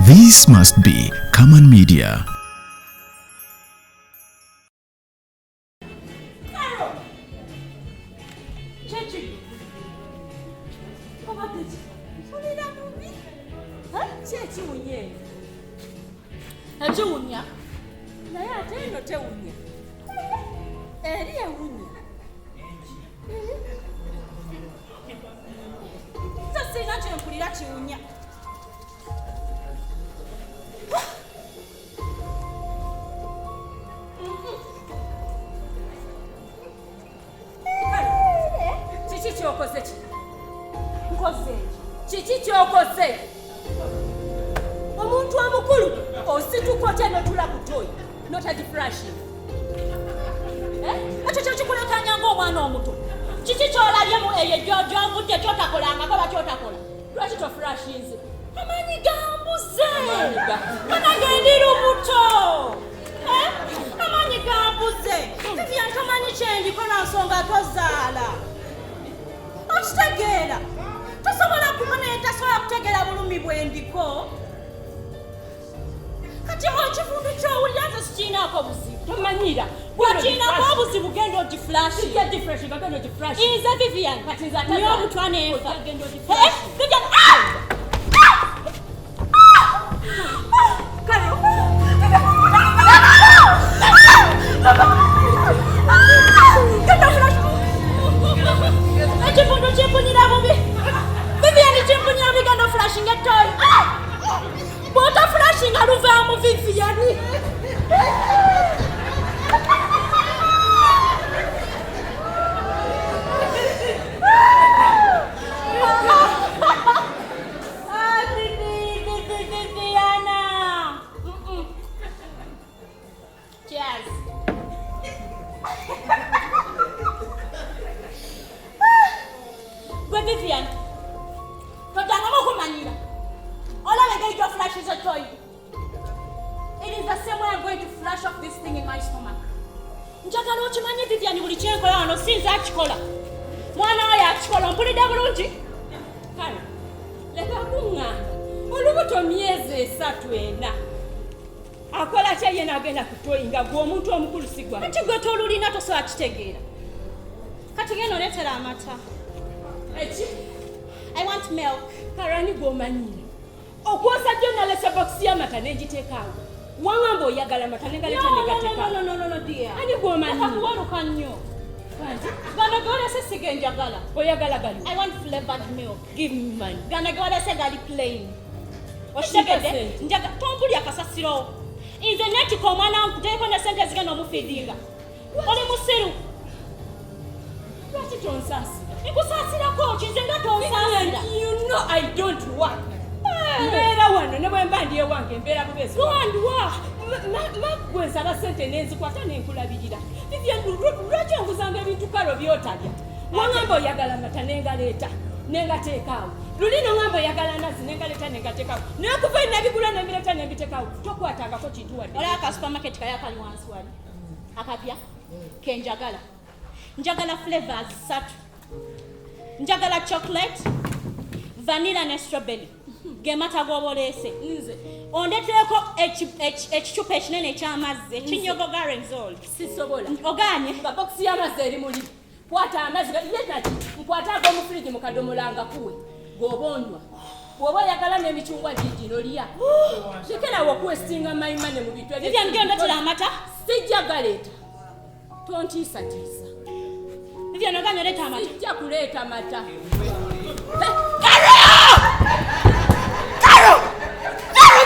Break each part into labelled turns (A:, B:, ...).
A: This must be Common Media.
B: Omuntu omukulu ositukote notula kutoyi not at flashing. Ekyo kyo kikulekanya ng'omwana omuto. Kiki ky'olabyemu eyo gy'ovudde kyotakolanga koba kyotakola. Lwaki toflashinze? Amaanyi gambuze. Kanagendi lubuto. Amaanyi gambuze. Vivian tomanyi kyendikola nsonga tozaala. Okitegeera. Tosobola kumanya entasobola kutegeera bulumi bwendiko. Kati ekivundu ky'owulira nze sikiinaako buzibu. Tomanyira. Bw'okiinaako obuzibu genda ogiflash. Genda ogiflash. Nze Vivian. Kati nze atazala. Niyo omutwana enfa. Genda ogiflash. Vivian. Kale. Genda flash. Ekivundu kimpunyira bubi. Vivian kimpunyira bubi genda flashing etoyi. Bota flashing aluvaamu Vivian. Viviana. Cheers. Gwe Vivian. Todangamo kumanyira. Get your flashes a toy. It is the same way I'm going to flash off this thing in my stomach. Njagala okimanyi Vivian buli kyenkola wano sinza akikola. Mwana oyo akikola mpulidde bulungi. Kale, leka kuŋŋamba. Olubuto myezi 3-4. Akola kye yena agenda kutoyinga gwe omuntu omukulu sigwa. Kati gwe tolulina tosobola kitegeera. Kati genda oleetera amata. Eki? I want milk. Karani gw'omanyira. Okwosa jona lesa box y'amata n'egiteekaawo. Wangamba oyagala amata n'engaleta n'egateekaawo. No, dear. Ani gw'omanyi? Akakuwaluka nnyo. Gana golese sigenjagala. Oyagala gali. I want flavored milk. Give me money. Gana golese gali plain. Oshigede? Njaga tompuli akasasiro. Nze netiko omwana nkuteeko ne sente zigenda omufeedinga. Oli musiru. Lwaki tonsasira? Nkusasirako ki nze nga tonsasira. You know I don't work. Mbeera wano ne bwe mba ndi ewange mbeera bubeezi. Wandiwa. Gwe nsaba ssente n'enzikwata n'enkulabirira. Vivian lwaki onguzanga ebintu kalo by'otalya? Wangamba oyagala amata n'engaleeta n'engateekaawo. Luli n'ongamba oyagala nazi n'engaleeta n'engateekaawo. Naye kuva nabigula n'ebireeta n'embiteekaawo tokwatangako kintu wadde. Olaba ka supermarket kaya kali wansi wali. Akapya kenjagala. Njagala flavors 3. Njagala chocolate, vanilla ne strawberry. Gemata gobolese nze ondeteeko ekicupa ekinene eky'amazzi ekinyogoga Renzol sisobola oganye nga box y'amazzi eri muli kwata amazzi yetati nkwata ag'omu fridge mu kadomolanga kuwe g'obonywa bw'oba oyagala n'emicungwa gigino lya lekerawo okwestinga mayimane mu bintu ebyo ngenda tira amata sijja galeeta tontiisatiisa ebyo noganya oleeta amata sijja kuleeta amata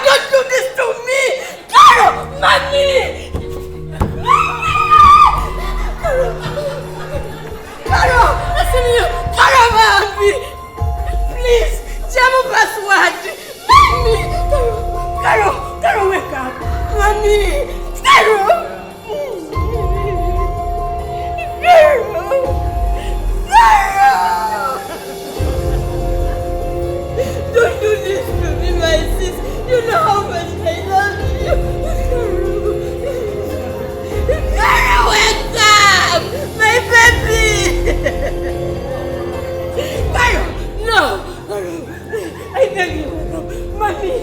B: Don't do this to me! Caro! Mami! Caro! Listen to you! Caro, Mami! Please! Jamo password! Mami! Caro, wake up! Mami! Caro! Don't do this to me, my sis. You know how much I love you. Caro, wake up! My baby! Caro, no! I beg you, Mommy!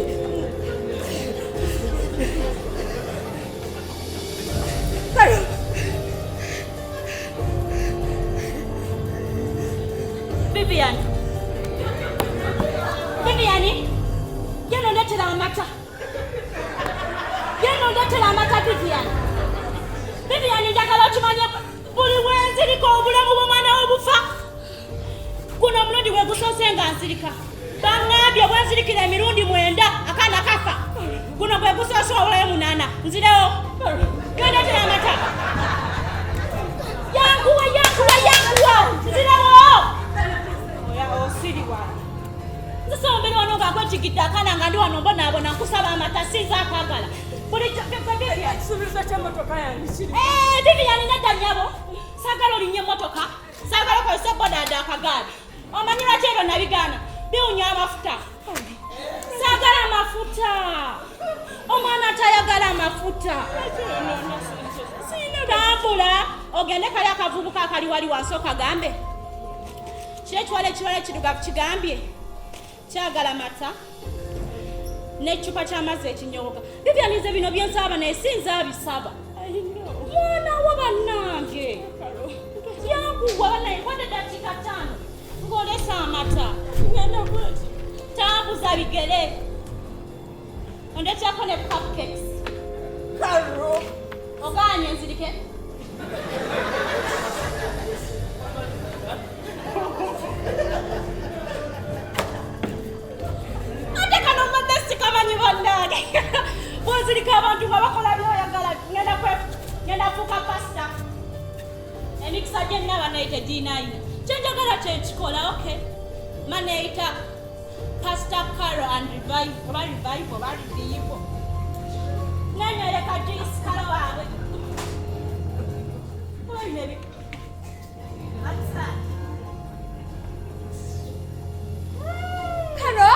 B: amata. Yeno ndetera amata Vivian. Vivian njagala okimanye buli wenzirika obulamu bw'omwana w'obufa. Guno omulundi gwe gusoose nga nsirika. Bangambye bwenzirikira emirundi 9 akaana kafa. Guno gwe gusoose obulamu 8. Nzirewo. Ndetera amata. Yanguwa. Nzirewo. Oya osiriwa. Nzisombera wano nga kwekigidde akaana nga ndi wano mbonaabona nkusaba amata sinza akagala. Subiza ky'emmotoka yange kiri. Vivian nedda nnyabo. Saagala olinnye emmotoka. Saagala okozesa bodaada akagaali. Omanyi lwaki ebyo nabigaana? Biwunya amafuta. Saagala amafuta. Omwana tayagala amafuta. Tambula ogende kali akavubuka akali wali wansi okagambe. Kyekitwala ekirugavu kigambye. Kyagala mata. N'ekicupa ky'amazzi ekinyooka. Bibyanize bino byensaba naye sinza bisaba. Mwana wa bannange. Yanguwa banaye wadde dakika 5. Ng'olesa amata. Tambuza bigere. Ondetyako ne cupcakes. Karo. Oganye nzirike. Bwozirika abantu nga bakola byoyagala ngenda fuuka pasta emikisa gyenna banayita D9 kyenjagala kyekikola okay manayita pasta caro and revival nanywereka juice kalo waabwe oyinebi Karo?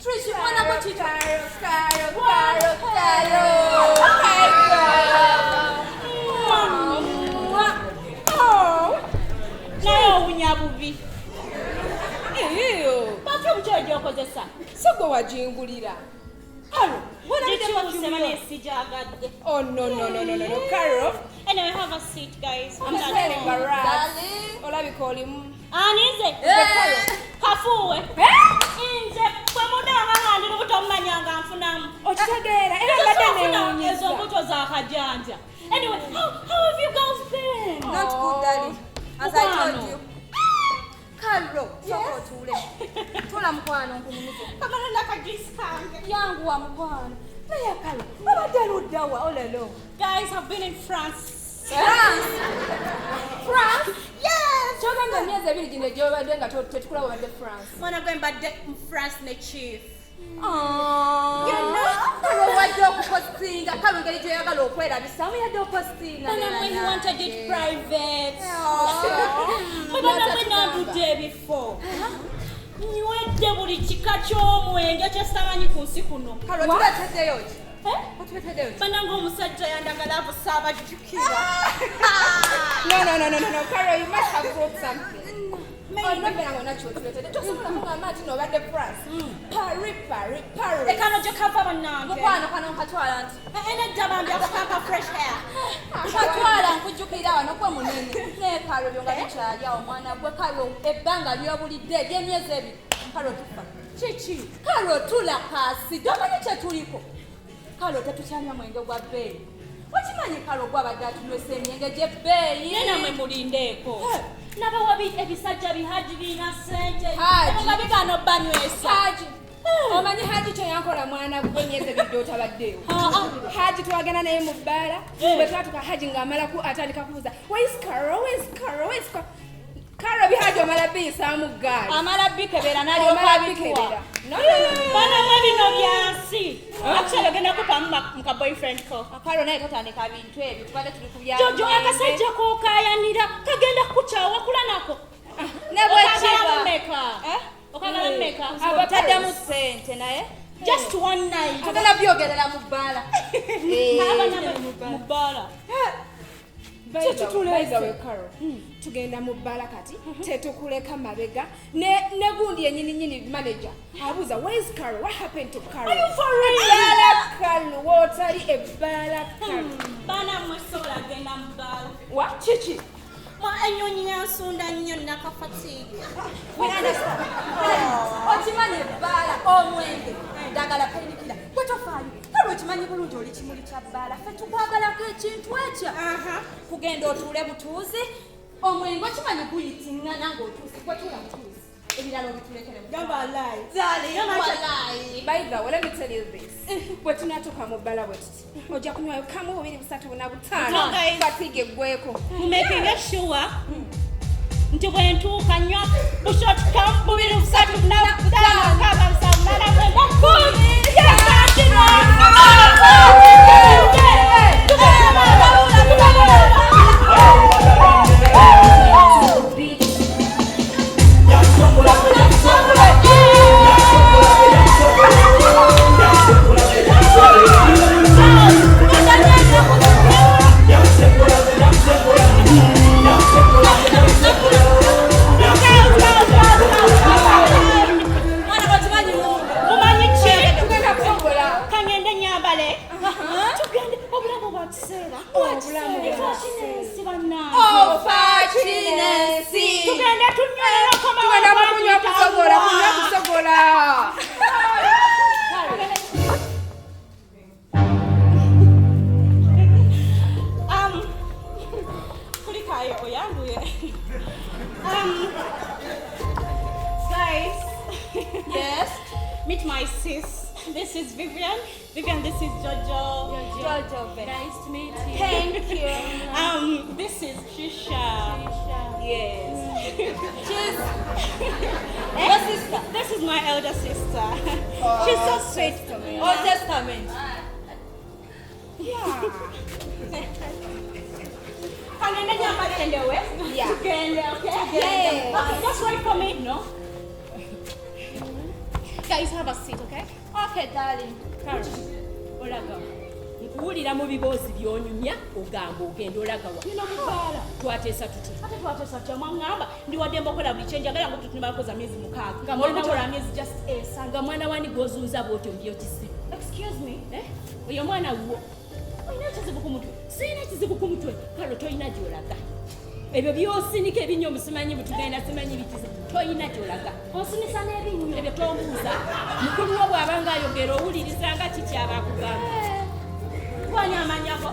B: Trisha, mwana kwa chicha. Nayo unyabuvi. Pake mchojo okozesa.
C: Siko wajingulira. Karo, what are
B: you
C: Oh no, Karo.
B: Anyway, have a seat, guys.
C: I'm not
B: darling.
C: Ola we call him.
B: Anize. Kafuwe. Inze kwa muda ngangandi lubuto mmanyanga nfunamu.
C: Okitegera era badde neewunyiza.
B: Ezo mbuto za kajanja. Anyway, how have you girls been?
D: Not good, darling. As I told you. Karo, soko tule. Tula mkwano nkunyumize.
B: Kamana nakajiskange.
D: Yangu wa mkwano.
C: Naya Karo, babadde luddawa olelo.
B: Guys have been in France.
D: France?
B: Yes!
C: Kyogamba myezi 2 gino gyobadde nga tetukula babadde France.
B: Mwana gwe mbadde mu France ne chief.
D: Karo wajja okupostinga. Karo ngeri gyoyagala okwerabisa. Muyadde opostinga.
B: And when you wanted it private. But when not before. Nywedde buli kika ky'omwenge ky'estamanyi ku nsi kuno.
D: Karo tuleteddeyo ki? Otuleteddeyo ki?
B: Bananga omusajja yandagala abusaaba jjukira.
C: No, Karo, you must have brought something. Olinabeera ng'ona kyotuletedde. Tosobola kugamba nti n'obadde France. Paris.
B: Ekano gye kava bannange.
D: Mukwano kano nkatwala nti.
B: Enedda bambi akakaka fresh hair.
D: Nkatwala nkujjukira wano gwe munene. Naye Karo byo nga bikyali awo mwana gwe Karo ebbanga ly'obulidde ery'emyezi 2. Karo tufa.
B: Kiki?
D: Karo tula kasi. Tomanyi kye tuliko. Karo tetukyamya mwenge gwa bbeeyi. Okimanyi Karo gwabadde atunywesa emyenge gy'ebbeeyi.
B: Nena mwe mulindeeko. Nabawabi ebisajja bihaji birina ssente.
D: Haji.
B: Nga bigaana obbanywesa.
D: Haji.
C: Omanyi Haji kye yankola mwana gwe myezi 2 otabaddeyo. Haji twagenda naye mu bbaala. Bwe twatuka Haji ng'amala atandika kubuuza, where's Karo? Karo bihaji omala biyisa mu ggaali.
B: Amala bikebera n'alyoka abituwa. Bana mwe bino byansi. Actually ogenda kupamu muka boyfriend ko.
D: Karo naye totandika bintu ebyo tubadde tuli ku bya.
B: Jojo akasajja kookayanira kagenda kukyawa kula nako.
D: Ne bwe kiba.
B: Okagala mmeka?
D: Abataddemu ssente naye.
B: Just one night.
D: Tugenda byogerera mu bbaala.
B: Abana mu bbaala.
C: Bayigawe Carol. Tugenda mu bbala kati tetukuleka mabega ne gundi yennyini manager abuuza where is Carol? What happened to Carol?
B: Are you for real?
C: Carol wotali ebbala Carol.
D: Bana mwesola genda mu bbala.
C: Wa kiki?
D: Ennyonyi yansunda nnyo nakafatiga.
C: Okimanyi ebbala omwenge ddagala penikira gwe tofaayo kale okimanyi bulungi oli kimuli kya bbaala ffe tukwagalako ekintu ekyo kugenda otuule butuuzi omwenge okimanyi guyitingana ng'otuuzi gwetuula butuuzi ebirala obitulekeremu by the way let me tell you this bwe tunatuuka mu bbala bwe tuti ojja kunywayo kamu 2-3-4 fatiga eggweko
B: making sure nti bwe ntuuka nnyo bushotuka 6. Excuse me, oyo mwana wo oyina ekizibu ku mutwe siyina ekizibu ku mutwe kale toyina gy'olaga ebyo byosinika ebinnyo musimanyi butugenda simanyi bikizibu toyina gy'olaga onsinisa n'ebinnyo ebyo tombuuza mukulu wo bw'abanga ayogera owuliriza nga kiki abakugamba kwanya amanyako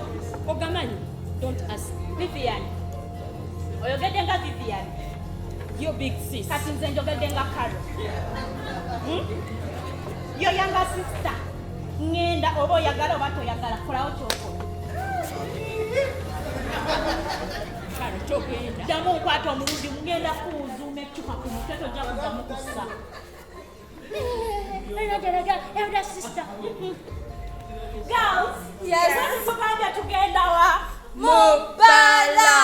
B: ogamanyi don't ask Vivian oyogedde nga Vivian yo big sis kati nze njogedde nga Carol yo younger sister ngenda oba oyagala oba toyagala kolawo kyokola kale togenda ddamu nkwata omulundi mugenda kuwuzuuma ekcupa ku mutwe tojja kuddamu kussa elder sister girls tugenda tugenda wa
C: Mubala.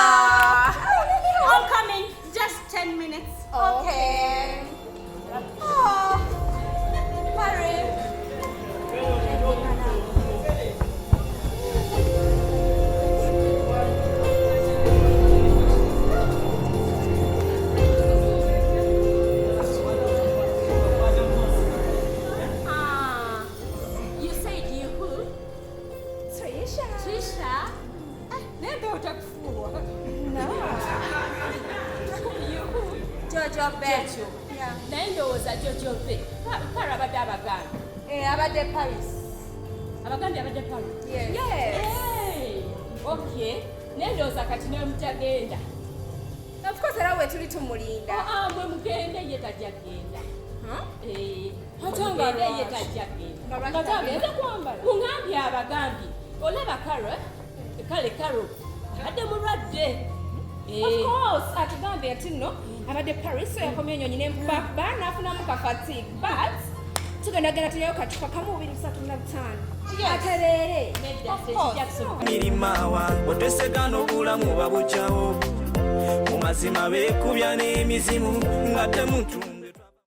D: I'm coming just 10 minutes.
C: Okay. Oh, hurry.
D: You said you who?
C: Trisha.
D: Trisha? Nende utakufuwa.
C: No.
D: You who?
C: Jojo Becho. Yeah.
D: Nende oza Jojo Be. Para abadde abagambi.
C: Abadde Paris.
D: Abagambi abadde Paris.
C: Yes.
D: Yes. Hey. Okay. Nende oza kati ne mutagenda.
C: Of course era we tuli tumulinda.
D: Mwe mugende ye tajja genda.
C: Atanga
D: ye tajja genda. Batagenda kwambala. Ungambye abagambi. Olaba kale Carol. Adde mulwadde.
C: Of course, atugambye ati no abadde Paris yakomye ennyonyi n'empaba n'afunamu ka fatigue but tugenda tulyayo kacupa kamu 2-3-5 atereere
E: mirimawa otwesegana obulamu babukyawo mu mazima beekubya n'emizimu nga temuntu